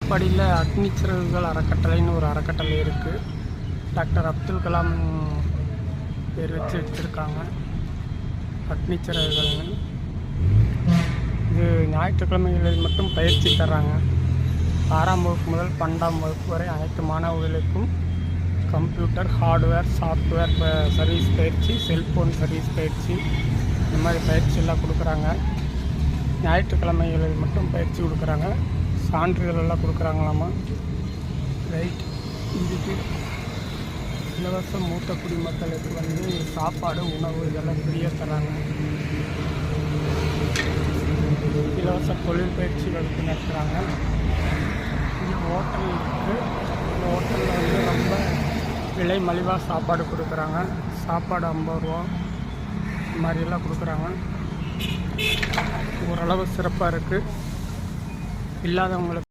காட்பாடியில் அக்னி சிறகுகள் அறக்கட்டளைன்னு ஒரு அறக்கட்டளை இருக்குது. டாக்டர் அப்துல் கலாம் பேர் வச்சுருக்காங்க, அக்னி சிறகுகள்னு. இது ஞாயிற்றுக்கிழமைகளில் மட்டும் பயிற்சி தர்றாங்க. 6ஆம் வகுப்பு முதல் 12ஆம் வகுப்பு வரை அனைத்து மாணவர்களுக்கும் கம்ப்யூட்டர், ஹார்ட்வேர், சாஃப்ட்வேர் சர்வீஸ் பயிற்சி, செல்ஃபோன் சர்வீஸ் பயிற்சி, இந்த மாதிரி பயிற்சி எல்லாம் கொடுக்குறாங்க. ஞாயிற்றுக்கிழமைகளில் மட்டும் பயிற்சி கொடுக்குறாங்க. சான்றிதழ் எல்லாம் கொடுக்குறாங்களாமா. ரைட். இதுக்கு இலவச மூத்த குடிமக்களுக்கு சாப்பாடு, உணவு இதெல்லாம் ஃப்ரீயாக தராங்க. இலவச தொழில் பயிற்சிகளுக்கு நடத்துகிறாங்க. இங்கே ஹோட்டல் இருக்குது. இந்த ஹோட்டலில் ரொம்ப விலை மலிவாக சாப்பாடு கொடுக்குறாங்க. சாப்பாடு 50 ரூபா இந்த மாதிரியெல்லாம் கொடுக்குறாங்க. ஓரளவு சிறப்பாக இருக்குது. இல்லாதவங்களுக்கு